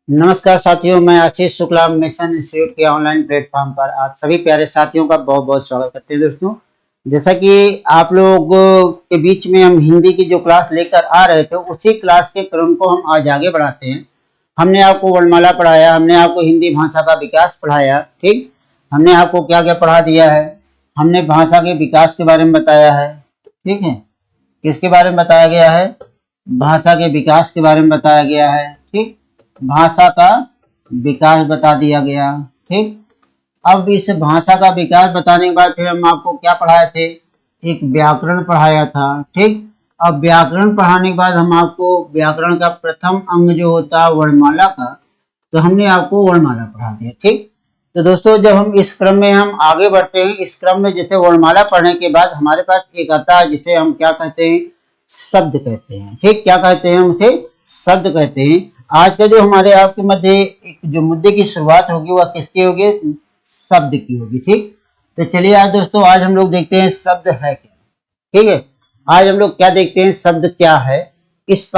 नमस्कार साथियों, मैं आशीष शुक्ला मिशन इंस्टीट्यूट के ऑनलाइन प्लेटफॉर्म पर आप सभी प्यारे साथियों का बहुत बहुत स्वागत करते हैं। दोस्तों, जैसा कि आप लोग के बीच में हम हिंदी की जो क्लास लेकर आ रहे थे, उसी क्लास के क्रम को हम आज आगे बढ़ाते हैं। हमने आपको वर्णमाला पढ़ाया, हमने आपको हिंदी भाषा का विकास पढ़ाया। ठीक, हमने आपको क्या क्या पढ़ा दिया है। हमने भाषा के विकास के बारे में बताया है। ठीक है, किसके बारे में बताया गया है? भाषा के विकास के बारे में बताया गया है। ठीक, भाषा का विकास बता दिया गया। ठीक, अब इस भाषा का विकास बताने के बाद फिर हम आपको क्या पढ़ाए थे? एक व्याकरण पढ़ाया था। ठीक, अब व्याकरण पढ़ाने के बाद हम आपको व्याकरण का प्रथम अंग जो होता है वर्णमाला का, तो हमने आपको वर्णमाला पढ़ा दिया। ठीक, तो दोस्तों, जब हम इस क्रम में हम आगे बढ़ते हैं, इस क्रम में जैसे वर्णमाला पढ़ने के बाद हमारे पास एक आता है जिसे हम क्या कहते हैं? शब्द कहते हैं। ठीक, क्या कहते हैं? हम उसे शब्द कहते हैं। आज का जो हमारे आपके मध्य एक जो मुद्दे की शुरुआत होगी वह किसकी होगी? शब्द की होगी। ठीक, तो चलिए आज दोस्तों, आज हम लोग देखते हैं शब्द है क्या। ठीक है, आज हम लोग क्या देखते हैं? शब्द क्या है, इस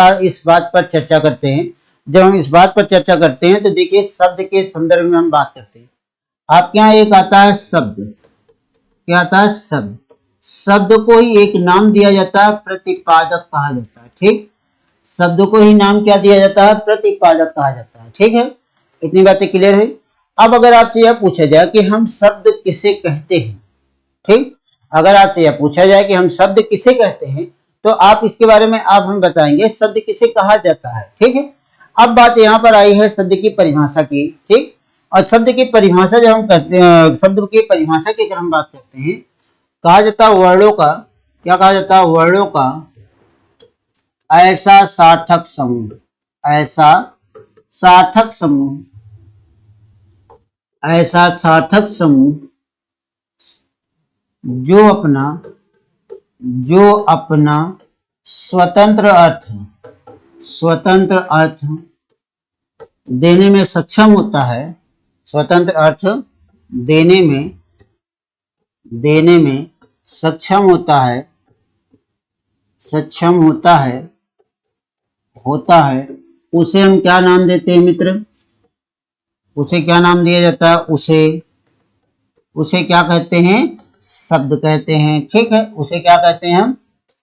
बात पर चर्चा करते हैं। जब हम इस बात पर चर्चा करते हैं तो देखिए, शब्द के संदर्भ में हम बात करते हैं। आपके यहाँ एक आता है शब्द। क्या आता है? शब्द। शब्द को ही एक नाम दिया जाता है, प्रतिपादक कहा जाता है। ठीक, शब्द को ही नाम क्या दिया जाता है? प्रतिपादक कहा जाता है। ठीक है, इतनी बातें क्लियर है। अब अगर आपसे यह पूछा जाए कि हम शब्द किसे कहते हैं, ठीक, अगर आपसे यह पूछा जाए कि हम शब्द किसे कहते हैं, तो आप इसके बारे में आप हमें बताएंगे शब्द किसे कहा जाता है। ठीक है, अब बात यहाँ पर आई है शब्द की परिभाषा की। ठीक, और शब्द की परिभाषा जब हम कहते हैं, शब्द की परिभाषा की अगर हम बात करते हैं, कहा जाता है वर्णों का, क्या कहा जाता है? वर्णों का ऐसा सार्थक समूह, ऐसा सार्थक समूह, ऐसा सार्थक समूह जो अपना स्वतंत्र अर्थ देने में सक्षम होता है, स्वतंत्र अर्थ देने में सक्षम होता है, उसे हम क्या नाम देते हैं मित्र? उसे क्या नाम दिया जाता है? उसे क्या कहते हैं? शब्द कहते हैं। ठीक है, उसे क्या कहते हैं? हम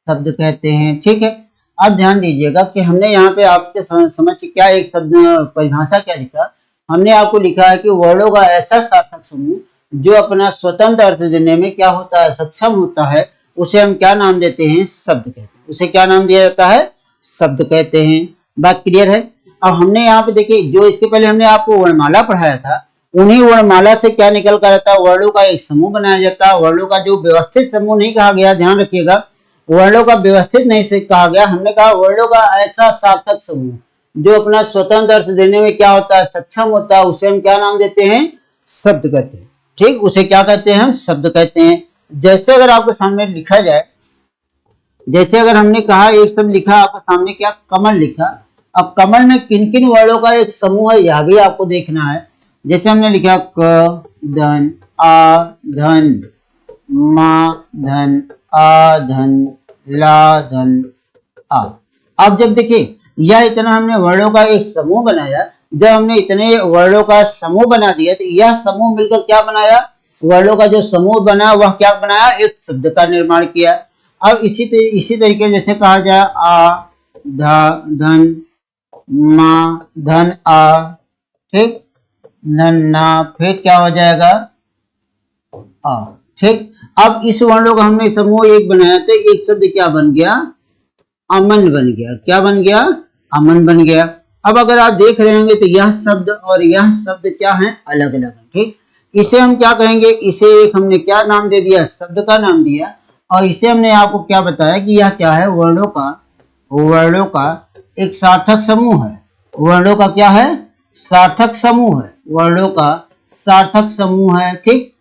शब्द कहते हैं। ठीक है, अब ध्यान दीजिएगा कि हमने यहाँ पे आपके समझ क्या एक शब्द परिभाषा क्या लिखा। हमने आपको लिखा है कि वर्णों का ऐसा सार्थक समूह जो अपना स्वतंत्र अर्थ देने में क्या होता है? सक्षम होता है, उसे हम क्या नाम देते हैं? शब्द कहते हैं। उसे क्या नाम दिया जाता है? शब्द कहते हैं। बात क्लियर है? अब हमने यहाँ पे देखिए, जो इसके पहले हमने आपको वर्णमाला पढ़ाया था, उन्हीं वर्णमाला से क्या निकल कर आता है? वर्णों का एक समूह बनाया जाता है। वर्णों का जो व्यवस्थित समूह नहीं कहा गया, ध्यान रखिएगा, वर्णों का व्यवस्थित नहीं से कहा गया। हमने कहा वर्णों का ऐसा सार्थक समूह जो अपना स्वतंत्र अर्थ देने में क्या होता है? सक्षम होता है, उसे हम क्या नाम देते हैं? शब्द कहते हैं। ठीक, उसे क्या कहते हैं? हम शब्द कहते हैं। जैसे अगर आपके सामने लिखा जाए, जैसे अगर हमने कहा एक शब्द लिखा आपके सामने, क्या? कमल लिखा। अब कमल में किन किन वर्णों का एक समूह है, यह भी आपको देखना है। जैसे हमने लिखा क धन आ धन, मा धन, आ धन, ला धन, आ। अब जब देखिए, यह इतना हमने वर्णों का एक समूह बनाया। जब हमने इतने वर्णों का समूह बना दिया, तो यह समूह मिलकर क्या बनाया? वर्णों का जो समूह बना वह क्या बनाया? एक शब्द का निर्माण किया। अब इसी तरीके जैसे कहा जाए आ धा धन, मा धन आ, ठीक, धन ना, फिर क्या हो जाएगा? आ। ठीक, अब इस वर्णों का हमने समूह एक बनाया, तो एक शब्द क्या बन गया? अमन बन गया। क्या बन गया? अमन बन गया। अब अगर आप देख रहे होंगे तो यह शब्द और यह शब्द क्या है? अलग अलग है। ठीक, इसे हम क्या कहेंगे? इसे एक हमने क्या नाम दे दिया? शब्द का नाम दिया। और इसे हमने आपको क्या बताया कि यह क्या है? वर्णों का एक सार्थक समूह है। वर्णों का क्या है? सार्थक समूह है। वर्णों का सार्थक समूह है। ठीक,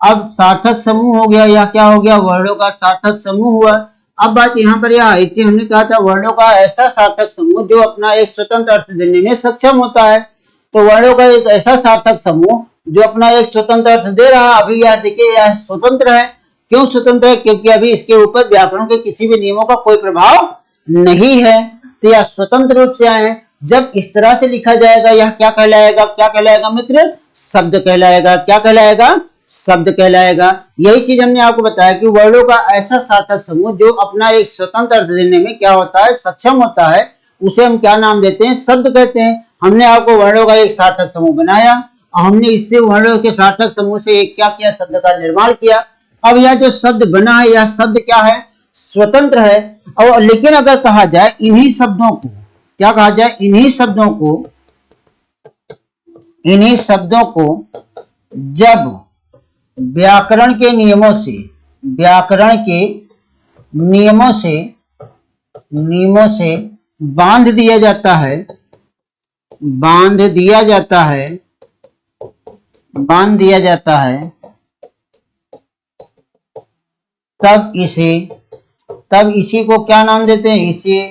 अब सार्थक समूह हो गया, या क्या हो गया? वर्णों का सार्थक समूह हुआ। अब बात यहाँ पर यह आई थी, हमने कहा था वर्णों का ऐसा सार्थक समूह जो अपना एक स्वतंत्र अर्थ देने में सक्षम होता है। तो वर्णों का एक ऐसा सार्थक समूह जो अपना एक स्वतंत्र अर्थ दे रहा है। अभी यह देखिए, यह स्वतंत्र है। क्यों स्वतंत्र है? क्योंकि अभी इसके ऊपर व्याकरण के किसी भी नियमों का कोई प्रभाव नहीं है, तो यह स्वतंत्र रूप से आए हैं। जब इस तरह से लिखा जाएगा यह क्या कहलाएगा, क्या कहलाएगा मित्र, शब्द कहलाएगा। क्या कहलाएगा, शब्द कहलाएगा। यही चीज हमने आपको बताया कि वर्णों का ऐसा सार्थक समूह जो अपना एक स्वतंत्र अर्थ देने में क्या होता है, सक्षम होता है, उसे हम क्या नाम देते हैं, शब्द कहते हैं। हमने आपको वर्णों का एक सार्थक समूह बनाया और हमने इससे वर्णों के सार्थक समूह से एक क्या किया, शब्द का निर्माण किया। अब यह जो शब्द बना है यह शब्द क्या है, स्वतंत्र है। और लेकिन अगर कहा जाए इन्हीं शब्दों को, क्या कहा जाए, इन्हीं शब्दों को जब व्याकरण के नियमों से बांध दिया जाता है तब इसी को क्या नाम देते हैं, इसे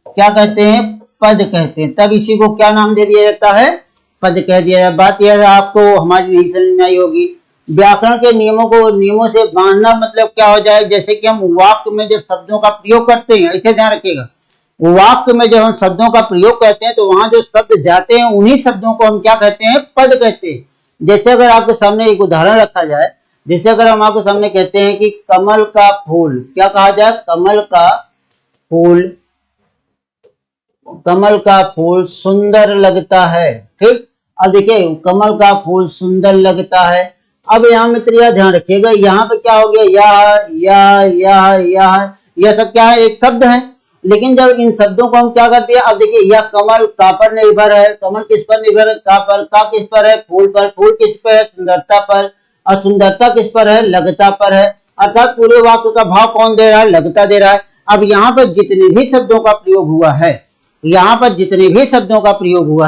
क्या कहते हैं, पद कहते हैं। तब इसी को क्या नाम दे दिया जाता है, पद कह दिया जाता है। बात यह है, आपको हमारी नहीं समझ में आई होगी। व्याकरण के नियमों से बांधना मतलब क्या हो जाए, जैसे कि हम वाक्य में जब शब्दों का प्रयोग करते हैं, इसे ध्यान रखिएगा, वाक्य में जब हम शब्दों का प्रयोग करते हैं तो वहां जो शब्द जाते हैं उन्हीं शब्दों को हम क्या कहते हैं, पद कहते हैं। जैसे अगर आपके सामने एक उदाहरण रखा जाए, जैसे अगर हम आपके सामने कहते हैं कि कमल का फूल, क्या कहा जाए, कमल का फूल सुंदर लगता है। ठीक, अब देखिए कमल का फूल सुंदर लगता है। अब यहाँ मित्र यह ध्यान रखिएगा, यहाँ पे क्या हो गया, यह सब क्या है, एक शब्द है। लेकिन जब इन शब्दों को हम क्या करते हैं, अब देखिए यह कमल का पर निर्भर है, कमल किस पर निर्भर है, का पर, का किस पर है, फूल पर, फूल किस पर है, सुंदरता पर, और सुंदरता किस पर है, लगता पर है। अर्थात पूरे वाक्य का भाव कौन दे रहा है, लगता दे रहा है। अब यहाँ पर जितने भी शब्दों का प्रयोग हुआ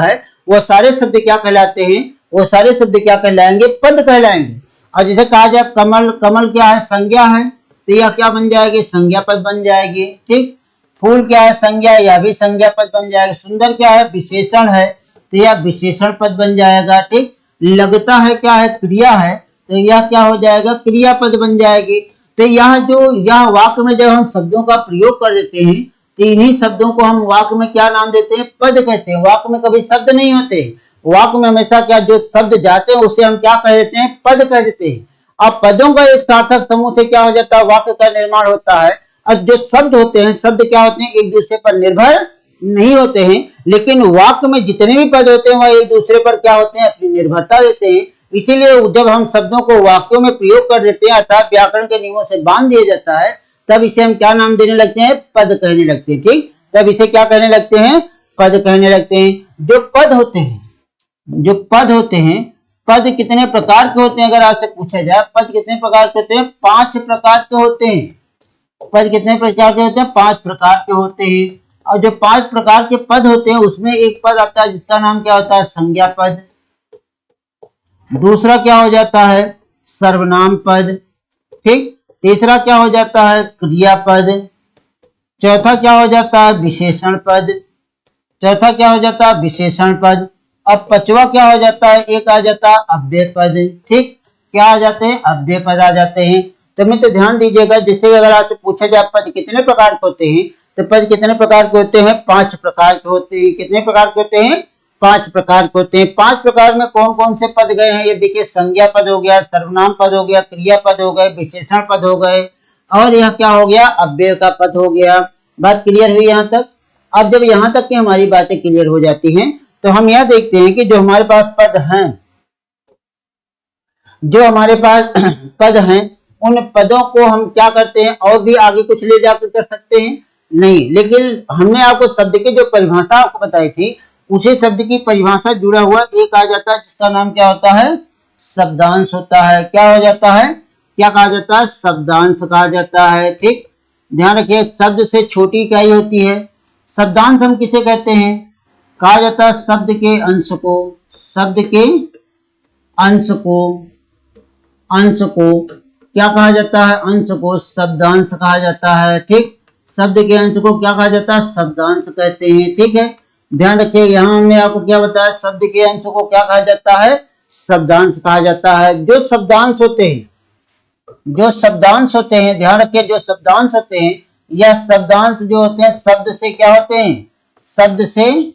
है, वो सारे शब्द क्या कहलाते हैं, वो सारे शब्द क्या कहलाएंगे, पद कहलाएंगे। और जैसे कहा जाए कमल, कमल क्या है, संज्ञा है, तो यह क्या बन जाएगी, संज्ञा पद बन जाएगी। ठीक, फूल क्या है, संज्ञा, यह भी संज्ञा पद बन जाएगा। सुंदर क्या है, विशेषण है, तो यह विशेषण पद बन जाएगा। ठीक, लगता है क्या है, क्रिया है, तो यह क्या हो जाएगा, क्रियापद बन जाएगी। तो यह वाक्य में जब हम शब्दों का प्रयोग कर देते हैं तो इन्हीं शब्दों को हम वाक्य में क्या नाम देते हैं, पद कहते हैं। वाक्य में कभी शब्द नहीं होते, वाक्य में हमेशा क्या, जो शब्द जाते हैं उसे हम क्या कह देते हैं, पद कह देते हैं। अब पदों का एक सार्थक समूह से क्या हो जाता है, वाक्य का निर्माण होता है। और जो शब्द होते हैं, शब्द क्या होते हैं, एक दूसरे पर निर्भर नहीं होते हैं, लेकिन वाक्य में जितने भी पद होते हैं वह एक दूसरे पर क्या होते हैं, अपनी निर्भरता देते हैं। इसीलिए जब हम शब्दों को वाक्यों में प्रयोग कर देते हैं, अर्थात व्याकरण के नियमों से बांध दिया जाता है, तब इसे हम क्या नाम देने लगते हैं, पद कहने लगते हैं। ठीक, तब इसे क्या कहने लगते हैं, पद कहने लगते हैं। जो पद होते हैं, पद कितने प्रकार के होते हैं, अगर आपसे पूछा जाए पद कितने प्रकार के होते हैं, 5 प्रकार के होते हैं। पद कितने प्रकार के होते हैं, 5 प्रकार के होते हैं। और जो 5 प्रकार के पद होते हैं उसमें एक पद आता है जिसका नाम क्या होता है, संज्ञा पद। दूसरा क्या हो जाता है, सर्वनाम पद। ठीक, तीसरा क्या हो जाता है, क्रियापद। चौथा क्या हो जाता है, विशेषण पद। अब 5वां क्या हो जाता है, एक आ जाता है अव्यय पद। ठीक, क्या आ जाते हैं, अव्यय पद आ जाते हैं। तो मित्र ध्यान दीजिएगा, जिससे अगर आपसे पूछा जाए पद कितने प्रकार के होते हैं, तो पद कितने प्रकार के होते हैं, 5 प्रकार के होते हैं। कितने प्रकार के होते हैं, 5 प्रकार के होते हैं। 5 प्रकार में कौन कौन से पद गए हैं, ये देखिए, संज्ञा पद हो गया, सर्वनाम पद हो गया, क्रिया पद हो गए, विशेषण पद हो गए, और यह क्या हो गया, अव्यय का पद हो गया। बात क्लियर हुई यहाँ तक। अब जब यहाँ तक की हमारी बातें क्लियर हो जाती हैं तो हम यह देखते हैं कि जो हमारे पास पद हैं, उन पदों को हम क्या करते हैं, और भी आगे कुछ ले जाकर कर सकते हैं नहीं, लेकिन हमने आपको शब्द की जो परिभाषा आपको बताई थी, उसी शब्द की परिभाषा जुड़ा हुआ एक आ जाता है जिसका नाम क्या होता है, शब्दांश होता है। क्या हो जाता है, क्या कहा जाता है, शब्दांश कहा जाता है। ठीक, ध्यान रखिए, शब्द से छोटी इकाई होती है। शब्दांश हम किसे कहते हैं, कहा जाता है शब्द के अंश को क्या कहा जाता है, अंश को शब्दांश कहा जाता है। ठीक, शब्द के अंश को क्या कहा जाता है, शब्दांश कहते हैं। ठीक है, ध्यान रखिए, यहाँ हमने आपको क्या बताया, शब्द के अंश को क्या कहा जाता है, शब्दांश कहा जाता है। जो शब्दांश होते हैं, ध्यान रखिए, जो शब्दांश होते हैं, यह शब्दांश जो होते हैं शब्द से क्या होते हैं, शब्द से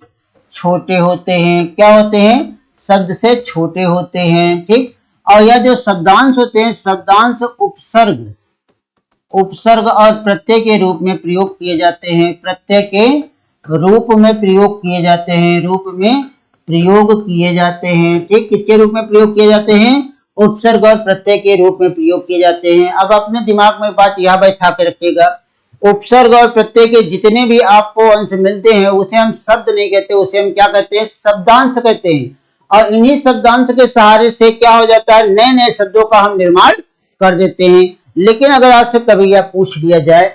छोटे होते हैं। क्या होते हैं? शब्द से छोटे होते हैं। ठीक। और यह जो शब्दांश होते हैं, शब्दांश उपसर्ग और प्रत्यय के रूप में प्रयोग किए जाते हैं। प्रत्यय के रूप में प्रयोग किए जाते हैं। रूप में प्रयोग किए जाते हैं। ठीक। किसके रूप में प्रयोग किए जाते हैं? उपसर्ग और प्रत्यय के रूप में प्रयोग किए जाते हैं। अब अपने दिमाग में बात यह बैठा के रखिएगा, उपसर्ग और प्रत्यय के जितने भी आपको अंश मिलते हैं उसे हम शब्द नहीं कहते, उसे हम क्या कहते हैं? शब्दांश कहते हैं। और इन्हीं शब्दांश के सहारे से क्या हो जाता है? नए नए शब्दों का हम निर्माण कर देते हैं। लेकिन अगर आपसे कभी यह पूछ लिया जाए,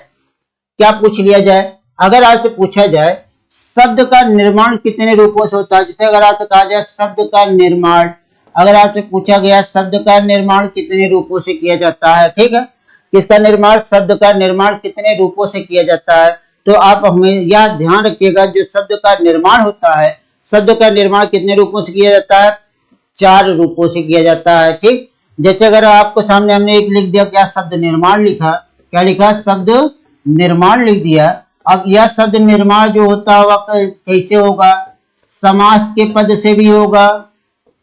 क्या पूछ लिया जाए? अगर आपसे पूछा जाए शब्द का निर्माण कितने रूपों से होता है, जैसे अगर आपसे कहा जाए शब्द का निर्माण, अगर आपसे पूछा गया शब्द का निर्माण कितने रूपों से किया जाता है, ठीक है, किसका निर्माण? शब्द का निर्माण कितने रूपों से किया जाता है, तो आप हमें यह ध्यान रखिएगा, जो शब्द का निर्माण होता है, शब्द का निर्माण कितने रूपों से किया जाता है? 4 रूपों से किया जाता है। ठीक। जैसे अगर आपको सामने हमने एक लिख दिया, क्या शब्द निर्माण लिखा, क्या लिखा? शब्द निर्माण लिख दिया। अब यह शब्द निर्माण जो होता है वह कैसे होगा? समास के पद से भी होगा,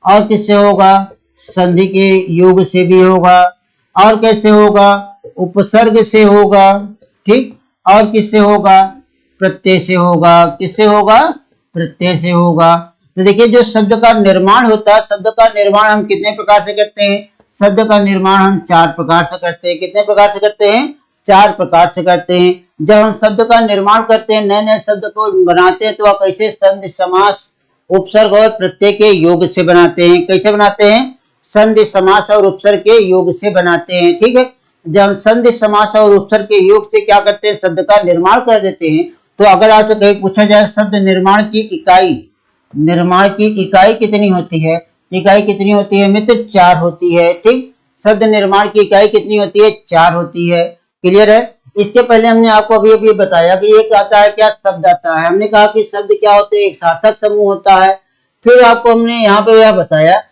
और किससे होगा? संधि के योग से भी होगा, और कैसे होगा? उपसर्ग से होगा। ठीक। और किससे होगा? प्रत्यय से होगा। किससे होगा? प्रत्यय से होगा। तो देखिए, जो शब्द का निर्माण होता है, शब्द का निर्माण हम कितने प्रकार से करते हैं? शब्द का निर्माण हम 4 प्रकार से करते हैं। कितने प्रकार से करते हैं? 4 प्रकार से करते हैं। जब हम शब्द का निर्माण करते हैं, नए नए शब्द को बनाते हैं, तो वह कैसे? संधि, समास, उपसर्ग और प्रत्यय के योग से बनाते हैं। कैसे बनाते हैं? संधि, समास और उपसर्ग के योग से बनाते हैं। ठीक है। जब हम संधि, समास और उपसर्ग के योग से क्या करते हैं? शब्द का निर्माण कर देते हैं। तो अगर आपसे कहीं पूछा जाए शब्द निर्माण की इकाई कितनी होती है? इकाई कितनी होती है मित्र? 4 होती है। ठीक। शब्द निर्माण की इकाई कितनी होती है? 4 होती है। क्लियर है? इसके पहले हमने आपको अभी बताया कि एक आता है, क्या? शब्द आता है। हमने कहा कि शब्द क्या होते हैं? एक सार्थक समूह होता है। फिर आपको हमने यहाँ पे यह बताया,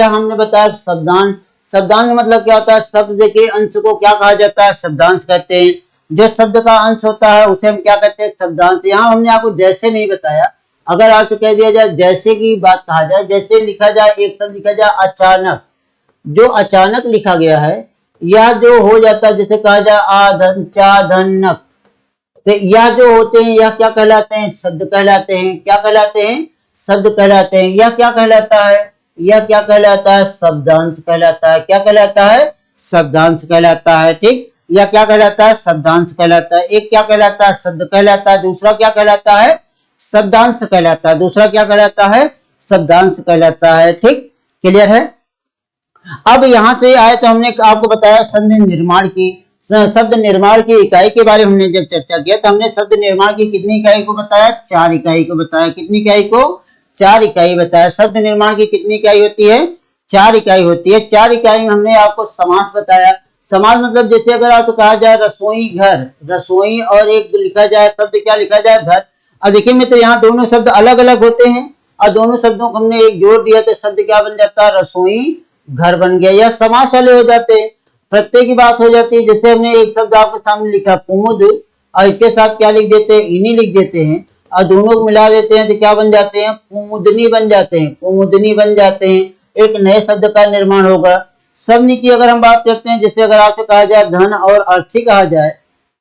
हमने बताया शब्दांश। शब्दांश मतलब क्या होता है? शब्द के अंश को क्या कहा जाता है? शब्दांश कहते हैं। जो शब्द का अंश होता है उसे हम क्या कहते हैं? शब्दांश। यहाँ हमने आपको जैसे नहीं बताया, अगर आपसे कह दिया जाए जैसे की बात कहा जाए, जैसे लिखा जाए, एक शब्द लिखा जाए अचानक, जो अचानक लिखा गया है, यह जो हो जाता है, जैसे कहा जाए आधन चाधनक, तो यह जो होते हैं यह क्या कहलाते हैं? शब्द कहलाते हैं। क्या कहलाते हैं? शब्द कहलाते हैं। यह क्या कहलाता है? यह क्या कहलाता है? शब्दांश कहलाता है। क्या कहलाता है? शब्दांश कहलाता है। ठीक। यह क्या कहलाता है? शब्दांश कहलाता है। एक क्या कहलाता है? शब्द कहलाता है। दूसरा क्या कहलाता है? शब्दांश कहलाता है। दूसरा क्या कहलाता है? शब्दांश कहलाता है। ठीक। क्लियर है? अब यहां से आए तो हमने आपको बताया शब्द निर्माण की इकाई के बारे में हमने जब चर्चा किया, तो हमने शब्द निर्माण की कितनी इकाई को बताया? 4 इकाई को बताया। कितनी इकाई को? 4 इकाई बताया। शब्द निर्माण की कितनी इकाई होती है? 4 इकाई होती है। 4 इकाई में हमने आपको समास बताया। समास मतलब जैसे अगर आपको कहा जाए रसोई घर, रसोई, और एक लिखा जाए शब्द, क्या लिखा जाए? घर। अब देखिए मित्र, यहाँ दोनों शब्द अलग अलग होते हैं, और दोनों शब्दों को हमने एक जोड़ दिया तो शब्द क्या बन जाता है? रसोई घर बन गया। या समास वाले हो जाते हैं। प्रत्यय की बात हो जाती है, जैसे हमने एक शब्द आपके सामने लिखा कुमुद, और इसके साथ क्या लिख देते हैं? इन्हीं लिख देते हैं, और दोनों को मिला देते हैं तो क्या बन जाते हैं? कुमुदनी बन जाते हैं। कुमुदनी बन जाते हैं। एक नए शब्द का निर्माण होगा। शब्द की अगर हम बात करते हैं, जैसे अगर आपसे कहा जाए धन और अर्थी कहा जाए,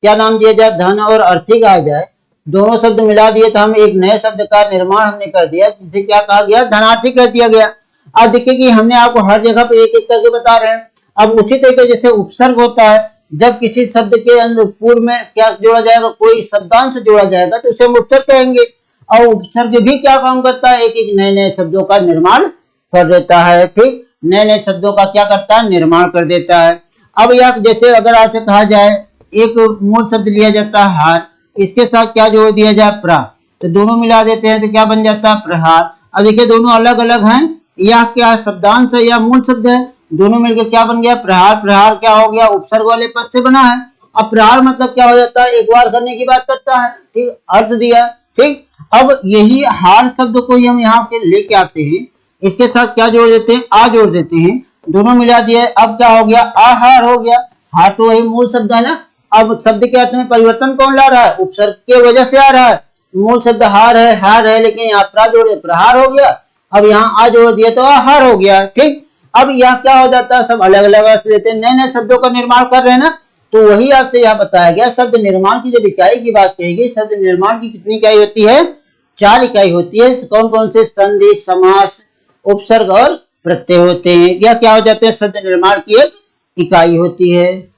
क्या नाम दिया जाए? धन और अर्थी कहा जाए, दोनों शब्द मिला दिए तो हम एक नए शब्द का निर्माण हमने कर दिया, जिसे क्या कहा गया? धनार्थी कर दिया गया। अब देखिए कि हमने आपको हर जगह पे एक एक करके बता रहे हैं। अब उसी तरीके जैसे उपसर्ग होता है, जब किसी शब्द के अंदर पूर्व में क्या जोड़ा जाएगा? कोई शब्दांश जोड़ा जाएगा तो उसे हम उपसर्ग कहेंगे। और उपसर्ग भी क्या काम करता है? एक एक नए नए शब्दों का निर्माण कर देता है। ठीक। नए नए शब्दों का क्या करता है? निर्माण कर देता है। अब यह जैसे अगर आपसे कहा जाए एक मूल शब्द लिया जाता है हार, इसके साथ क्या जोड़ दिया जाए? प्रा, तो दोनों मिला देते हैं तो क्या बन जाता है? प्रहार। अब देखिए दोनों अलग अलग हैं, यह क्या शब्दांश है या मूल शब्द है? दोनों मिलकर क्या बन गया? प्रहार। प्रहार क्या हो गया? उपसर्ग वाले पद से बना है। अब प्रहार मतलब क्या हो जाता है? एक बार करने की बात करता है। ठीक। अर्थ दिया। ठीक। अब यही हार शब्द को हम यहाँ के लेके आते हैं, इसके साथ क्या जोड़ देते हैं? आ जोड़ देते हैं, दोनों मिला दिए, अब क्या हो गया? आहार हो गया। हार तो वही मूल शब्द है ना। अब शब्द के अर्थ में परिवर्तन कौन ला रहा है? उपसर्ग के वजह से आ रहा है। मूल शब्द हार है, लेकिन यहाँ प्रा जोड़ प्रहार हो गया, अब यहाँ आ जोड़ दिया तो आहार हो गया। ठीक, अब यहाँ क्या हो जाता है, सब अलग अलग अर्थ लेते हैं, नए नए शब्दों का निर्माण कर रहे हैं ना, तो वही आपसे यहाँ बताया गया। शब्द निर्माण की जब इकाई की बात कही गई, शब्द निर्माण की कितनी इकाई होती है, 4 इकाई होती है। कौन कौन से, संधि, समास, उपसर्ग और प्रत्यय होते हैं। या क्या हो जाते हैं, शब्द निर्माण की एक इकाई होती है।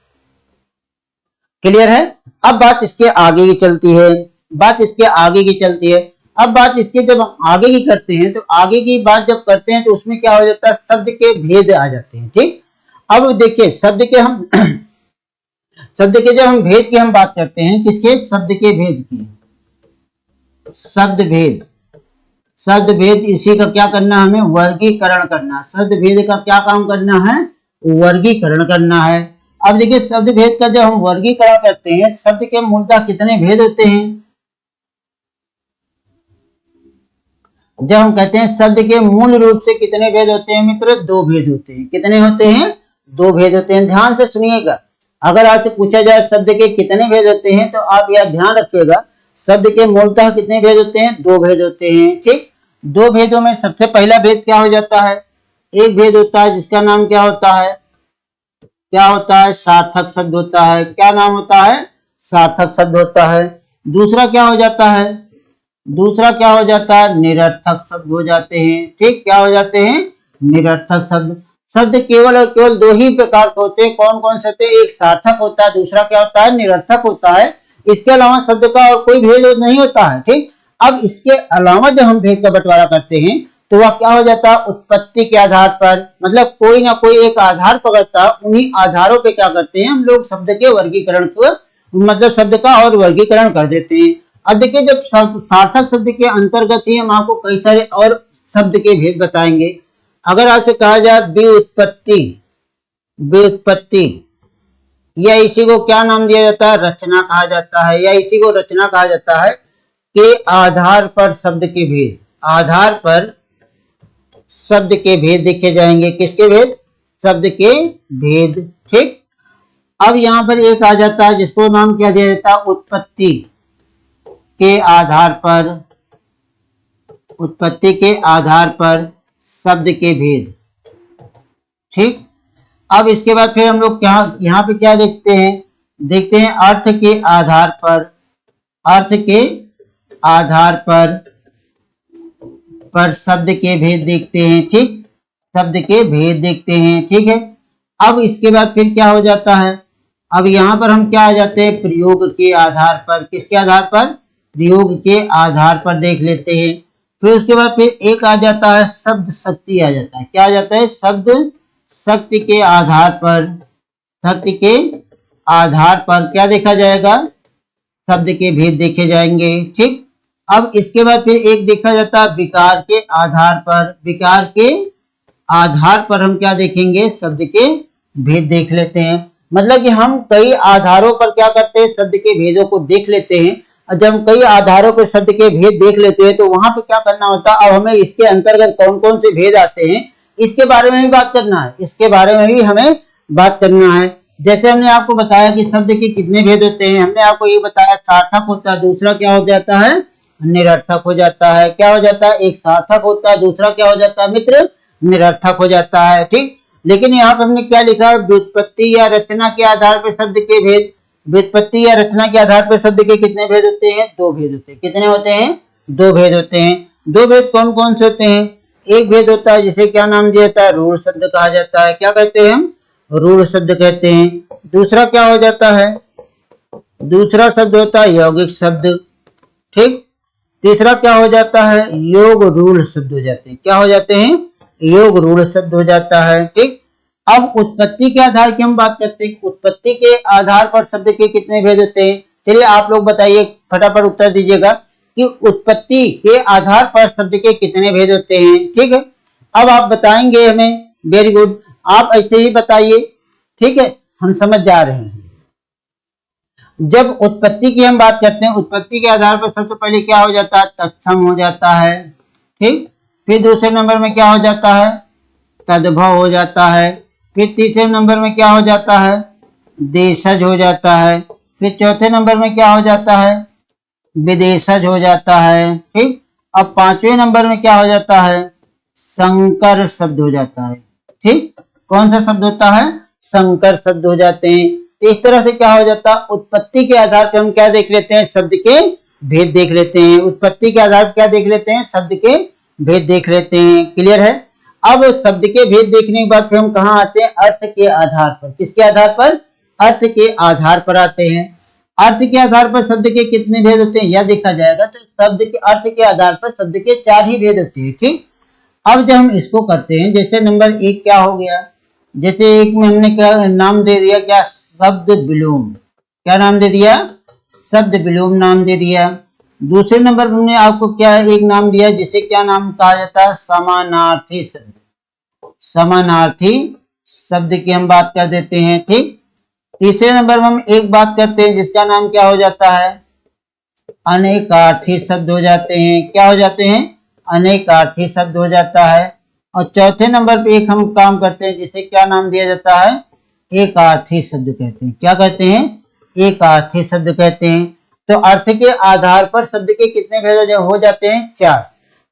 क्लियर है। अब बात इसके आगे की चलती है, अब बात इसके जब आगे की करते हैं, तो आगे की बात जब करते हैं तो उसमें क्या हो जाता है, शब्द के भेद आ जाते हैं। ठीक, अब देखिए शब्द के जब हम भेद की हम बात करते हैं, किसके, शब्द के भेद की, शब्द भेद इसी का क्या करना है, हमें वर्गीकरण करना। शब्द भेद का क्या काम करना है, वर्गीकरण करना है। अब देखिए शब्द भेद का जब हम वर्गीकरण करते हैं, शब्द के मूलतः कितने भेद होते हैं। जब हम कहते हैं शब्द के मूल रूप से कितने भेद होते हैं मित्र, 2 भेद होते हैं। कितने होते हैं, 2 भेद होते हैं। ध्यान से सुनिएगा, अगर आपसे पूछा जाए शब्द के कितने भेद होते हैं, तो आप यह ध्यान रखिएगा, शब्द के मूलतः कितने भेद होते हैं, 2 भेद होते हैं। ठीक, 2 भेदों में सबसे पहला भेद क्या हो जाता है, एक भेद होता है जिसका नाम क्या होता है, सार्थक शब्द होता है। क्या नाम होता है, सार्थक शब्द होता है। दूसरा क्या हो जाता है, निरर्थक शब्द हो जाते हैं। ठीक, क्या हो जाते हैं, निरर्थक शब्द। शब्द केवल और केवल 2 ही प्रकार के होते हैं। कौन कौन से होते हैं, एक सार्थक होता है, दूसरा क्या होता है, निरर्थक होता है। इसके अलावा शब्द का और कोई भेद नहीं होता है। ठीक, अब इसके अलावा जब हम भेद का बंटवारा करते हैं, तो वह क्या हो जाता है, उत्पत्ति के आधार पर, मतलब कोई ना कोई एक आधार पकड़ता है, उन्हीं आधारों पे क्या करते हैं हम लोग, शब्द के वर्गीकरण को, मतलब शब्द का और वर्गीकरण कर देते हैं। अब देखिए जब सार्थक शब्द के अंतर्गत ही हम आपको कई सारे और शब्द के भेद बताएंगे। अगर आपसे कहा जाए व्युत्पत्ति, या इसी को क्या नाम दिया जाता है, रचना कहा जाता है, या इसी को रचना कहा जाता है, के आधार पर शब्द के भेद, आधार पर शब्द के भेद देखे जाएंगे। किसके भेद, शब्द के भेद। ठीक, अब यहाँ पर एक आ जाता है जिसको नाम क्या दिया जाता है, उत्पत्ति के आधार पर शब्द के भेद। ठीक, अब इसके बाद फिर हम लोग यहाँ पे क्या देखते हैं, अर्थ के आधार पर शब्द के भेद देखते हैं। ठीक, शब्द के भेद देखते हैं। ठीक है, अब इसके बाद फिर क्या हो जाता है, अब यहाँ पर हम क्या आ जाते हैं, प्रयोग के आधार पर। किसके आधार पर, प्रयोग के आधार पर देख लेते हैं। फिर उसके बाद फिर एक आ जाता है शब्द शक्ति आ जाता है। क्या आ जाता है, शब्द शक्ति के आधार पर क्या देखा जाएगा, शब्द के भेद देखे जाएंगे। ठीक, अब इसके बाद फिर एक देखा जाता है विकार के आधार पर हम क्या देखेंगे, शब्द के भेद देख लेते हैं। मतलब कि हम कई आधारों पर क्या करते हैं, शब्द के भेदों को देख लेते हैं। और जब हम कई आधारों पर शब्द के भेद देख लेते हैं, तो वहां पे क्या करना होता है, अब हमें इसके अंतर्गत कौन कौन से भेद आते हैं, इसके बारे में भी बात करना है। जैसे हमने आपको बताया कि शब्द के कितने भेद होते हैं, हमने आपको ये बताया सार्थक होता है, दूसरा क्या हो जाता है, निरर्थक हो जाता है। क्या हो जाता है, एक सार्थक होता है, दूसरा क्या हो जाता है मित्र, निरर्थक हो जाता है। ठीक, लेकिन यहाँ पे हमने क्या लिखा है, व्युत्पत्ति या रचना के आधार पर शब्द के भेद। व्युत्पत्ति या रचना के आधार पर शब्द के कितने भेद होते हैं, 2 भेद होते हैं। कितने होते हैं, 2 भेद होते हैं। 2 भेद कौन कौन से होते हैं, एक भेद होता है जिसे क्या नाम दिया जाता है, रूढ़ शब्द कहा जाता है। क्या कहते हैं हम, रूढ़ शब्द कहते हैं। दूसरा क्या हो जाता है, दूसरा शब्द होता है यौगिक शब्द। ठीक, तीसरा क्या हो जाता है, योग रूढ़ शब्द हो जाते हैं। क्या हो जाते हैं, योग रूढ़ शब्द हो जाता है। ठीक, अब उत्पत्ति के आधार की हम बात करते हैं। उत्पत्ति के आधार पर शब्द के कितने भेद होते हैं, चलिए आप लोग बताइए, फटाफट उत्तर दीजिएगा कि उत्पत्ति के आधार पर शब्द के कितने भेद होते हैं। ठीक है, अब आप बताएंगे हमें, वेरी गुड, आप ऐसे ही बताइए। ठीक है, हम समझ जा रहे हैं। जब उत्पत्ति की हम बात करते हैं, उत्पत्ति के आधार पर सबसे पहले क्या हो जाता है, तत्सम हो जाता है। ठीक, फिर दूसरे नंबर में क्या हो जाता है, तद्भव हो जाता है। फिर तीसरे नंबर में क्या हो जाता है, देशज हो जाता है। फिर चौथे नंबर में क्या हो जाता है, विदेशज हो जाता है। ठीक, अब पांचवें नंबर में क्या हो जाता है, संकर शब्द हो जाता है। ठीक, कौन सा शब्द होता है, संकर शब्द हो जाते हैं। तो इस तरह से क्या हो जाता है, उत्पत्ति के आधार पर हम क्या देख लेते हैं, शब्द के भेद देख लेते हैं। उत्पत्ति के आधार पर क्या देख लेते हैं, शब्द के भेद देख लेते हैं। क्लियर है। अब शब्द के भेद देखने के बाद फिर हम कहाँ आते हैं, अर्थ के आधार पर। किसके आधार पर, अर्थ के आधार पर आते हैं। अर्थ के आधार पर शब्द के कितने भेद होते हैं यह देखा जाएगा। तो शब्द के अर्थ के आधार पर शब्द के 4 ही भेद होते हैं। ठीक, अब जब हम इसको करते हैं, जैसे नंबर 1 क्या हो गया, जैसे 1 में हमने क्या नाम दे दिया, क्या, शब्द विलोम। क्या नाम दे दिया, शब्द विलोम नाम दे दिया। दूसरे नंबर पर हमने आपको क्या एक नाम दिया, जिसे क्या नाम कहा जाता है, समानार्थी शब्द। समानार्थी शब्द की हम बात कर देते हैं। ठीक, तीसरे नंबर में हम एक बात करते हैं जिसका नाम क्या हो जाता है, अनेकार्थी शब्द हो जाते हैं। क्या हो जाते हैं, अनेकार्थी शब्द हो जाता है। और चौथे नंबर पे एक हम काम करते हैं जिसे क्या नाम दिया जाता है, एकार्थी शब्द कहते हैं। क्या कहते हैं, एकार्थी शब्द कहते हैं। तो अर्थ के आधार पर शब्द के कितने भेद हो जाते हैं, 4।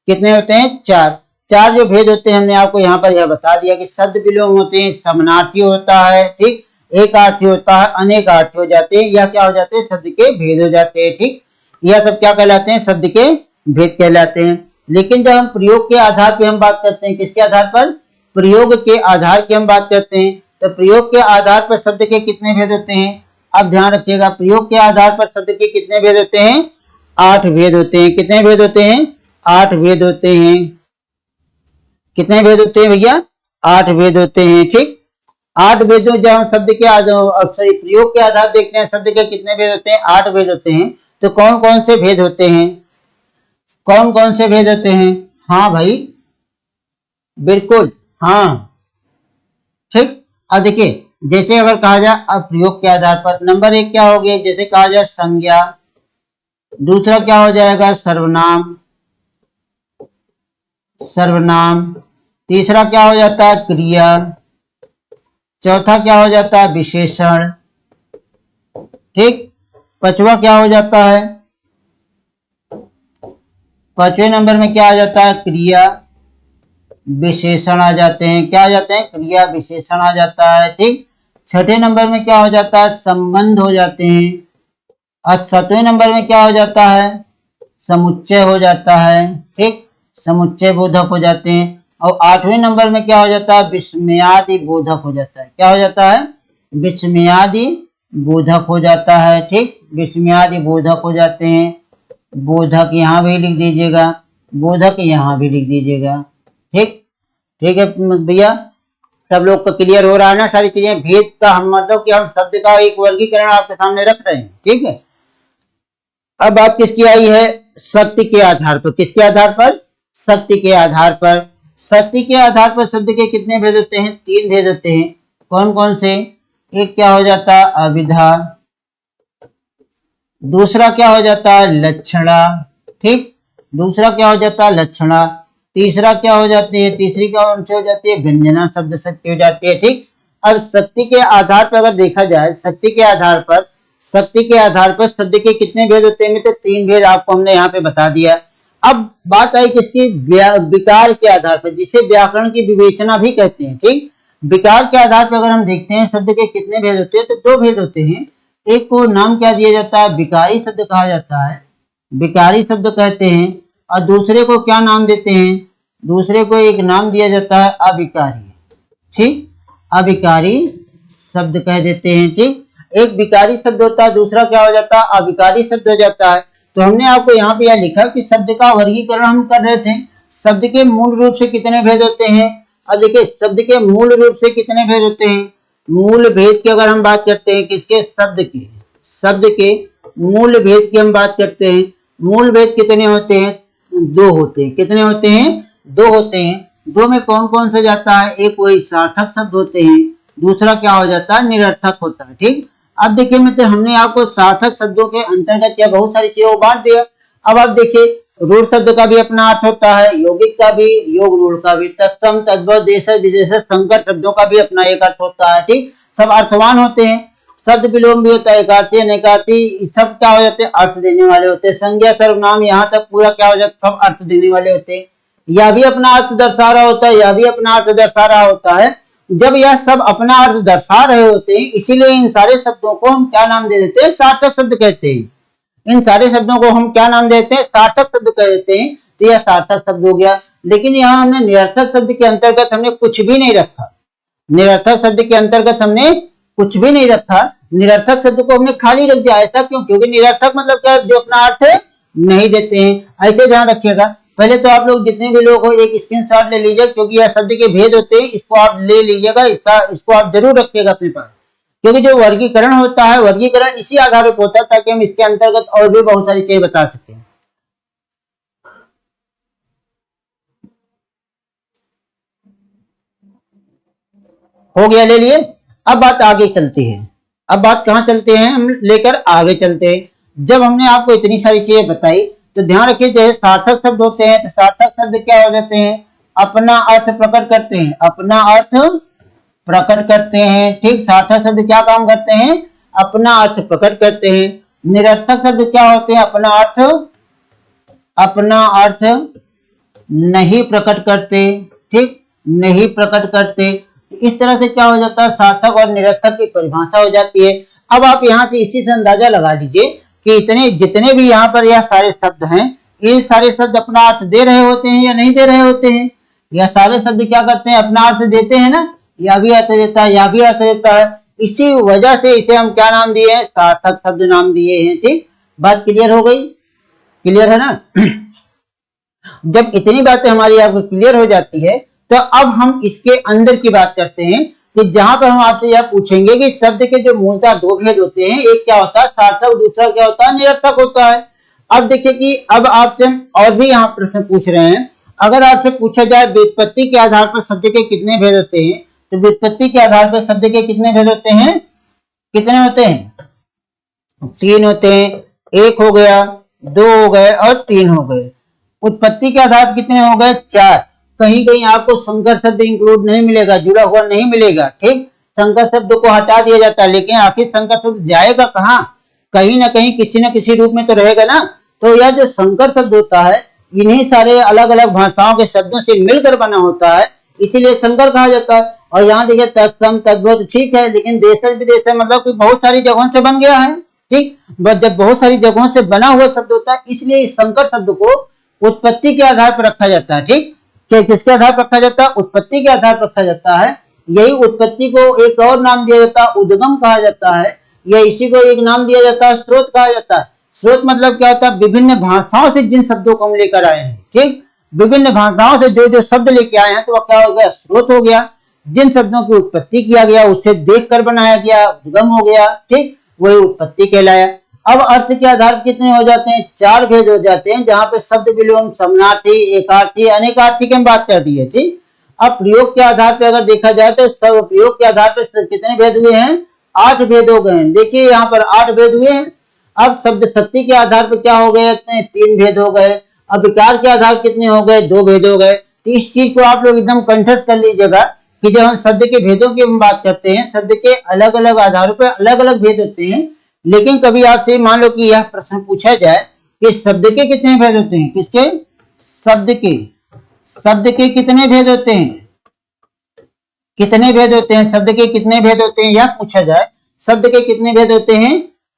कितने होते हैं, 4। 4 जो भेद होते हैं हमने आपको यहाँ पर यह बता दिया कि शब्द विलोम होते हैं, समानार्थी होता है, ठीक, एकार्थी होता है, अनेकार्थी हो जाते हैं, या क्या हो जाते हैं, शब्द के भेद हो जाते हैं। ठीक, यह सब क्या कहलाते हैं, शब्द के भेद कहलाते हैं। लेकिन जब हम प्रयोग के आधार पे हम बात करते हैं, किसके आधार पर, प्रयोग के आधार की हम बात करते हैं, तो प्रयोग के आधार पर शब्द के कितने भेद होते हैं। अब ध्यान रखिएगा, प्रयोग के आधार पर शब्द के कितने भेद होते हैं, 8 भेद होते हैं। कितने भेद होते हैं, 8 भेद होते हैं। कितने भेद होते हैं भैया, 8 भेद होते हैं। ठीक, 8 भेदों जब हम शब्द के प्रयोग के आधार देखते हैं, शब्द के कितने भेद होते हैं, 8 भेद होते हैं। तो कौन कौन से भेद होते हैं, कौन कौन से भेद होते हैं, हाँ भाई बिल्कुल, हाँ। ठीक, अब देखिए, जैसे अगर कहा जाए अब प्रयोग के आधार पर, नंबर 1 क्या हो गया, जैसे कहा जाए संज्ञा। दूसरा क्या हो जाएगा, सर्वनाम, सर्वनाम। तीसरा क्या हो जाता है, क्रिया। चौथा क्या हो जाता है, विशेषण। ठीक, पांचवा क्या हो जाता है, 5वें नंबर में क्या आ जाता है, क्रिया विशेषण आ जाते हैं। क्या आ जाते हैं, क्रिया विशेषण आ जाता है। ठीक, 6ठे नंबर में क्या हो जाता है, संबंध हो जाते हैं। और 7वें नंबर में क्या हो जाता है, समुच्चय हो जाता है। ठीक, समुच्चय बोधक हो जाते हैं। और 8वें नंबर में क्या हो जाता है, विस्मयादि बोधक हो जाता है। क्या हो जाता है, विस्मयादि बोधक हो जाता है। ठीक, विस्मयादि बोधक हो जाते हैं। बोधक यहाँ भी लिख दीजिएगा, बोधक यहाँ भी लिख दीजिएगा। ठीक, ठीक है भैया, सब लोग का क्लियर हो रहा है ना सारी चीजें। भेद का हम मतलब कि हम शब्द का एक वर्गीकरण आपके सामने रख रहे हैं। ठीक है, अब बात किसकी आई है, शक्ति के आधार पर। किसके आधार पर, शक्ति के आधार पर। शक्ति के आधार पर शब्द के कितने भेद होते हैं, 3 भेद होते हैं। कौन कौन से, एक क्या हो जाता है, अविधा। दूसरा क्या हो जाता है, लक्षणा। ठीक, दूसरा क्या हो जाता है, लक्षणा। तीसरा क्या हो जाती है, तीसरी क्या हो जाती है, व्यंजना शब्द शक्ति हो जाती है। ठीक, अब शक्ति के आधार पर अगर देखा जाए, शक्ति के आधार पर, शक्ति के आधार पर शब्द के कितने भेद होते हैं, तो 3 भेद आपको हमने यहाँ पे बता दिया। अब बात आई किसकी, विकार के आधार पर, जिसे व्याकरण की विवेचना भी कहते हैं। ठीक, विकार के आधार पर अगर हम देखते हैं शब्द के कितने भेद होते हैं, तो 2 भेद होते हैं। एक को नाम क्या दिया जाता है, विकारी शब्द कहा जाता है, विकारी शब्द कहते हैं। और दूसरे को क्या नाम देते हैं, दूसरे को एक नाम दिया जाता है अविकारी। ठीक, अविकारी शब्द कह देते हैं। ठीक, एक विकारी शब्द होता है, दूसरा क्या हो जाता है, अविकारी शब्द हो जाता है। तो हमने आपको यहाँ पे यह लिखा कि शब्द का वर्गीकरण हम कर रहे थे, शब्द के मूल रूप से कितने भेद होते हैं। अब देखिए, शब्द के मूल रूप से कितने भेद होते हैं, मूल भेद की अगर हम बात करते हैं, किसके, शब्द के, शब्द के मूल भेद की हम बात करते हैं। मूल भेद कितने होते हैं, 2 होते हैं। कितने होते हैं, 2 होते हैं। 2 में कौन कौन सा जाता है, एक वही सार्थक शब्द होते हैं, दूसरा क्या हो जाता है, निरर्थक होता है। ठीक, अब देखिए मित्र, हमने आपको सार्थक शब्दों के अंतर्गत या बहुत सारी चीजों को बांट दिया। अब आप देखिए, रूढ़ शब्द का भी अपना अर्थ होता है, यौगिक का भी, योग रूढ़ का भी, तत्सम, तद्भव, देशज, विशेषज, संकर शब्दों का भी अपना एक अर्थ होता है। ठीक, सब अर्थवान होते हैं। शब्द विलोम भी होता है, एकार्थी अनेकार्थी, सब क्या हो जाते हैं, अर्थ देने वाले होते हैं। संज्ञा सर्वनाम यहाँ तक पूरा क्या हो जाता है, सब अर्थ देने वाले होते हैं। यह भी अपना अर्थ दर्शा रहा होता है, यह भी अपना अर्थ दर्शा रहा होता है। जब यह सब अपना अर्थ दर्शा रहे होते हैं, इसीलिए इन सारे शब्दों को हम क्या नाम दे देते हैं, सार्थक शब्द कहते हैं। इन सारे शब्दों को हम क्या नाम देते हैं, सार्थक शब्द कह देते हैं। तो यह सार्थक शब्द हो गया। लेकिन यहाँ हमने निरर्थक शब्द के अंतर्गत हमने कुछ भी नहीं रखा। निरर्थक शब्द के अंतर्गत हमने कुछ भी नहीं रखा। निरर्थक शब्द को हमने खाली रख दिया। ऐसा क्यों? क्योंकि निरर्थक मतलब क्या, जो अपना अर्थ नहीं देते हैं। ऐसे ध्यान रखिएगा। पहले तो आप लोग जितने भी लोग हो एक स्क्रीनशॉट ले लीजिए, क्योंकि यह शब्द के भेद होते हैं, इसको आप ले लीजिएगा। इसको आप जरूर रखिएगा अपने पास, क्योंकि जो वर्गीकरण होता है, वर्गीकरण इसी आधार पर होता है ताकि हम इसके अंतर्गत और भी बहुत सारी चीजें बता सकें। हो गया, ले लिए। अब बात आगे चलती है। अब बात कहाँ चलते हैं, हम लेकर आगे चलते हैं। जब हमने आपको इतनी सारी चीजें बताई तो ध्यान रखिए, जैसे सार्थक शब्द होते हैं तो सार्थक शब्द क्या हो जाते हैं, अपना अर्थ प्रकट करते हैं, अपना अर्थ प्रकट करते हैं। ठीक, सार्थक शब्द क्या काम करते हैं, अपना अर्थ प्रकट करते हैं। निरर्थक शब्द क्या होते हैं, अपना अर्थ नहीं प्रकट करते। ठीक, नहीं प्रकट करते। इस तरह से क्या हो जाता है, सार्थक और निरर्थक की परिभाषा हो जाती है। अब आप यहाँ से इसी से अंदाजा लगा लीजिए कि इतने जितने भी यहाँ पर यह सारे शब्द हैं, ये सारे शब्द अपना अर्थ दे रहे होते हैं या नहीं दे रहे होते हैं। यह सारे शब्द क्या करते हैं, अपना अर्थ देते हैं ना। यह भी अर्थ देता है, यह भी अर्थ देता है। इसी वजह से इसे हम क्या नाम दिए हैं, सार्थक शब्द नाम दिए हैं। ठीक, बात क्लियर हो गई? क्लियर है ना? जब इतनी बातें हमारी आपको क्लियर हो जाती है तो अब हम इसके अंदर की बात करते हैं कि जहां पर हम आपसे यह पूछेंगे कि शब्द के जो मूलतः दो भेद होते हैं, एक क्या होता है सार्थक, दूसरा क्या होता है निरर्थक होता है। अब देखिए कि अब आपसे और भी यहाँ प्रश्न पूछ रहे हैं। अगर आपसे पूछा जाए व्युत्पत्ति के आधार पर शब्द के कितने भेद होते हैं, तो व्युत्पत्ति के आधार पर शब्द के कितने भेद होते हैं, कितने होते हैं, 3 होते हैं। 1 हो गया, 2 हो गए और 3 हो गए। उत्पत्ति के आधार कितने हो गए, 4। कहीं कहीं आपको संकर शब्द इंक्लूड नहीं मिलेगा, जुड़ा हुआ नहीं मिलेगा। ठीक, संकर शब्द को हटा दिया जाता है, लेकिन आखिर संकर शब्द जाएगा कहाँ, कहीं ना कहीं किसी न किसी रूप में तो रहेगा ना। तो यह जो संकर शब्द होता है, इन्हीं सारे अलग अलग भाषाओं के शब्दों से मिलकर बना होता है, इसीलिए संकर कहा जाता है। और यहाँ देखिए तत्सम तद्भव ठीक है, लेकिन देश विदेश मतलब कि बहुत सारी जगहों से बन गया है। ठीक, जब बहुत सारी जगहों से बना हुआ शब्द होता है, इसलिए इस संकर शब्द को उत्पत्ति के आधार पर रखा जाता है। ठीक, किसके आधार पर रखा जाता है, उत्पत्ति के आधार पर रखा जाता है। यही उत्पत्ति को एक और नाम दिया जाता है, उद्गम कहा जाता है, या इसी को एक नाम दिया जाता है, स्रोत कहा जाता है। स्रोत मतलब क्या होता है, विभिन्न भाषाओं से जिन शब्दों को हम लेकर आए हैं। ठीक, विभिन्न भाषाओं से जो जो शब्द लेके आए हैं तो वह क्या हो गया, स्रोत हो गया। जिन शब्दों की उत्पत्ति किया गया उससे देख कर बनाया गया, उद्गम हो गया। ठीक, वही उत्पत्ति कहलाया। अब अर्थ के आधार कितने हो जाते हैं, 4 भेद हो जाते हैं, जहां पे शब्द विलोम, समानार्थी, एकार्थी, अनेकार्थी की हम बात कर दी है। ठीक, अब प्रयोग के आधार पे अगर देखा जाए तो सब प्रयोग के आधार पे कितने भेद हुए हैं, 8 भेद हो गए हैं। देखिए यहाँ पर 8 भेद हुए हैं। अब शब्द शक्ति के आधार पर क्या हो गए, 3 भेद हो गए। अब विकार के आधार कितने हो गए, 2 भेद हो गए। तो इस चीज को आप लोग एकदम कंठस्थ कर लीजिएगा कि जब हम शब्द के भेदों की हम बात करते हैं, शब्द के अलग अलग आधारों पर अलग अलग भेद होते हैं। लेकिन कभी आपसे मान लो कि यह प्रश्न पूछा जाए कि शब्द के कितने भेद होते हैं, किसके, शब्द के कितने भेद होते हैं, कितने भेद होते हैं, शब्द के कितने भेद होते हैं, यह पूछा जाए। शब्द के कितने भेद होते हैं,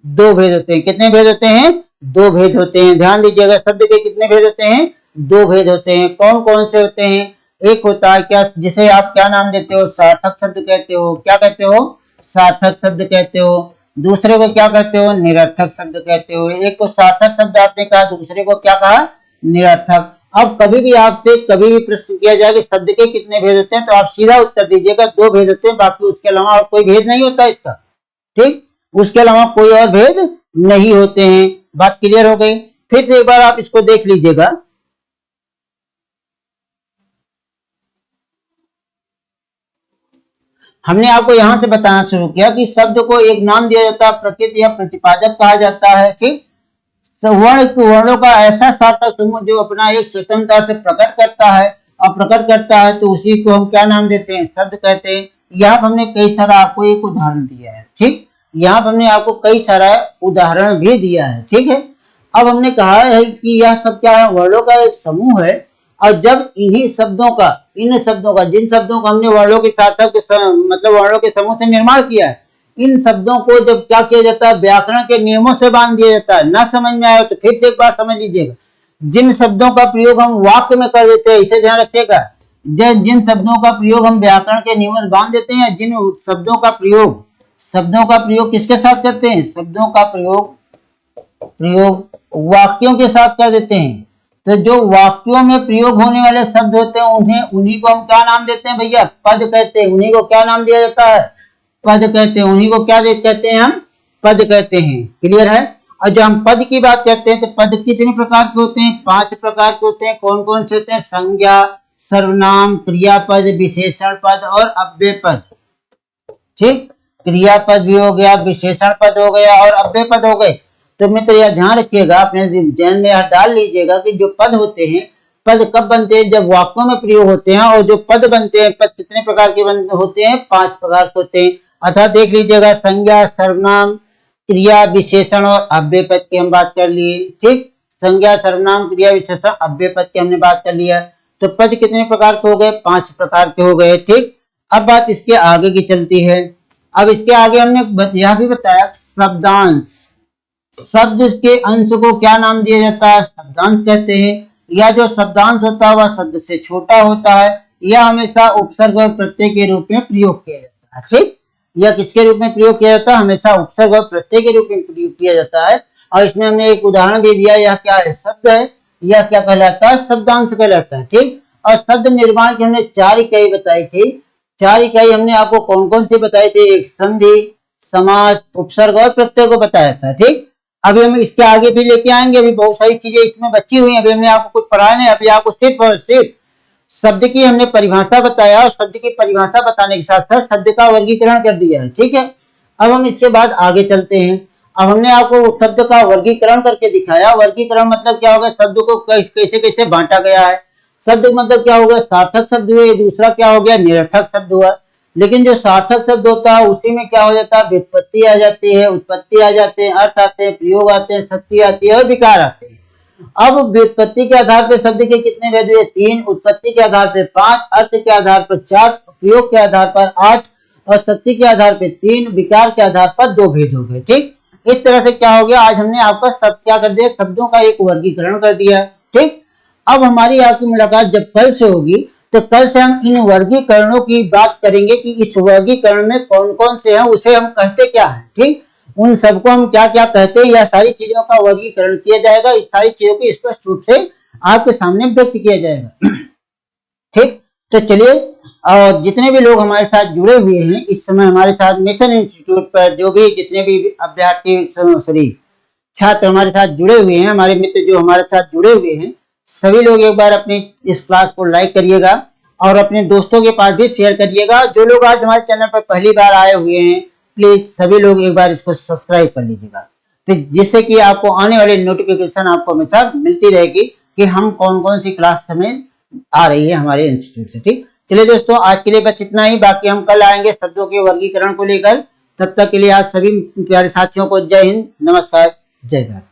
2 भेद होते हैं। कितने भेद होते हैं, 2 भेद होते हैं। ध्यान दीजिएगा, शब्द के कितने भेद होते हैं, 2 भेद होते हैं। कौन कौन से होते हैं, एक होता है क्या, जिसे आप क्या नाम देते हो, सार्थक शब्द कहते हो। क्या कहते हो, सार्थक शब्द कहते हो। दूसरे को क्या कहते हो, निरर्थक शब्द कहते हो। एक को सार्थक शब्द आपने कहा, दूसरे को क्या कहा, निरर्थक। अब कभी भी आपसे कभी भी प्रश्न किया जाए कि शब्द के कितने भेद होते हैं, तो आप सीधा उत्तर दीजिएगा 2 भेद होते हैं, बाकी उसके अलावा और कोई भेद नहीं होता इसका। ठीक, उसके अलावा कोई और भेद नहीं होते हैं। बात क्लियर हो गई? फिर से एक बार आप इसको देख लीजिएगा। हमने आपको यहां से बताना शुरू किया कि शब्द को एक नाम दिया जाता है, प्रकृति या प्रतिपादक कहा जाता है। ठीक, वर्णों का ऐसा सार्थक समूह जो अपना एक स्वतंत्र अर्थ प्रकट करता है और प्रकट करता है, तो उसी को हम क्या नाम देते हैं, शब्द कहते हैं। यहाँ हमने कई सारा आपको एक उदाहरण दिया है। ठीक, यहाँ पर हमने आपको कई सारा उदाहरण भी दिया है, ठीक है। अब हमने कहा है कि यह सब क्या है, वर्णों का एक समूह है, और जब इन शब्दों का जिन शब्दों का हमने वर्णों के सार्थक मतलब वर्णों के समूह से निर्माण किया है, इन शब्दों को जब क्या किया जाता है, व्याकरण के नियमों से बांध दिया जाता है। ना समझ में आए तो फिर से एक बात समझ लीजिएगा, जिन शब्दों का प्रयोग हम वाक्य में कर देते हैं, इसे ध्यान रखिएगा, जिन शब्दों का प्रयोग हम व्याकरण के नियमों से बांध देते हैं, जिन शब्दों का प्रयोग किसके साथ करते हैं, शब्दों का प्रयोग वाक्यों के साथ कर देते हैं। तो जो वाक्यों में प्रयोग होने वाले शब्द होते हैं उन्हीं को हम क्या नाम देते हैं भैया, पद कहते हैं। उन्हीं को क्या नाम दिया जाता है, पद कहते हैं। उन्हीं को क्या कहते हैं, हम पद कहते हैं। क्लियर है। और जब हम पद की बात करते हैं तो पद कितने प्रकार के होते हैं, 5 प्रकार के होते हैं। कौन कौन से होते हैं, संज्ञा, सर्वनाम, क्रियापद, विशेषण पद और अव्यय पद। ठीक, क्रियापद भी हो गया, विशेषण पद हो गया और अव्यय पद हो गए। तो मित्र यह ध्यान रखिएगा, अपने जहन में यह डाल लीजिएगा कि जो पद होते हैं, पद कब बनते हैं, जब वाक्यों में प्रयोग होते हैं। और जो पद बनते हैं, पद कितने प्रकार के होते हैं, 5 प्रकार के होते हैं। अर्थात देख लीजिएगा, संज्ञा, सर्वनाम, क्रिया, विशेषण और अव्यय पद की हम बात कर लिए। ठीक, संज्ञा, सर्वनाम, क्रिया, विशेषण, अव्यय पद की हमने बात कर लिया। तो पद कितने प्रकार के हो गए, 5 प्रकार के हो गए। ठीक, अब बात इसके आगे की चलती है। अब इसके आगे हमने यह भी बताया, शब्दांश। शब्द के अंश को क्या नाम दिया जाता है, शब्दांश कहते हैं। या जो शब्दांश होता है वह शब्द से छोटा होता है। यह हमेशा उपसर्ग और प्रत्यय के रूप में प्रयोग किया जाता है। ठीक, यह किसके रूप में प्रयोग किया जाता है, हमेशा उपसर्ग और प्रत्यय के रूप में प्रयोग किया जाता है। और इसमें हमने एक उदाहरण भी दिया, यह क्या है, शब्द है। यह क्या कहलाता है, शब्दांश कहलाता है। ठीक, और शब्द निर्माण की हमने 4 इकाई बताई थी। 4 इकाई हमने आपको कौन कौन सी बताई थी, एक संधि, समास, उपसर्ग और प्रत्यय को बताया था। ठीक, अभी हम इसके आगे भी लेके आएंगे। अभी बहुत सारी चीजें इसमें बची हुई हैं, अभी हमने आपको कुछ पढ़ाया नहीं। अभी आपको सिर्फ और सिर्फ शब्द की हमने परिभाषा बताया, और शब्द की परिभाषा बताने के साथ साथ शब्द का वर्गीकरण कर दिया है। ठीक है, अब हम इसके बाद आगे चलते हैं। अब हमने आपको शब्द का वर्गीकरण करके दिखाया। वर्गीकरण मतलब क्या होगा, शब्द को कैसे कैसे बांटा गया है। शब्द मतलब क्या होगा, सार्थक शब्द हुए, दूसरा क्या हो गया, निरर्थक शब्द हुआ। लेकिन जो सार्थक शब्द होता है उसी में क्या हो जाता है, व्युत्पत्ति आ जाती है, उत्पत्ति आ जाते हैं, अर्थ आते हैं, प्रयोग आते हैं, शक्ति आती है और विकार आते हैं। अब व्युत्पत्ति के आधार पर शब्द के कितने भेद हुए, 3, उत्पत्ति के आधार पर 5, अर्थ के आधार पर 4, प्रयोग के आधार पर 8 और शक्ति के आधार पर 3, विकार के आधार पर 2 भेद हो गए। ठीक, इस तरह से क्या हो गया, आज हमने आपका शब्द क्या कर दिया, शब्दों का एक वर्गीकरण कर दिया। ठीक, अब हमारी आपकी मुलाकात जब कल से होगी तो कल से हम इन वर्गीकरणों की बात करेंगे कि इस वर्गीकरण में कौन कौन से हैं, उसे हम कहते क्या हैं। ठीक, उन सबको हम क्या क्या कहते हैं, यह सारी चीजों का वर्गीकरण किया जाएगा। इस सारी चीजों को स्पष्ट रूप से आपके सामने व्यक्त किया जाएगा। ठीक, तो चलिए, और जितने भी लोग हमारे साथ जुड़े हुए हैं इस समय हमारे साथ मिशन इंस्टीट्यूट पर, जो भी जितने भी अभ्यर्थी छात्र हमारे साथ जुड़े हुए हैं, हमारे मित्र जो हमारे साथ जुड़े हुए हैं, सभी लोग एक बार अपनी इस क्लास को लाइक करिएगा और अपने दोस्तों के पास भी शेयर करिएगा। जो लोग आज हमारे चैनल पर पहली बार आए हुए हैं, प्लीज सभी लोग एक बार इसको सब्सक्राइब कर लीजिएगा, तो जिससे कि आपको आने वाली नोटिफिकेशन आपको हमेशा मिलती रहेगी कि हम कौन कौन सी क्लास हमें आ रही है हमारे इंस्टीट्यूट से। ठीक, चलिए दोस्तों, आज के लिए बस इतना ही। बाकी हम कल आएंगे शब्दों के वर्गीकरण को लेकर। तब तक के लिए आप सभी प्यारे साथियों को जय हिंद, नमस्कार, जय भारत।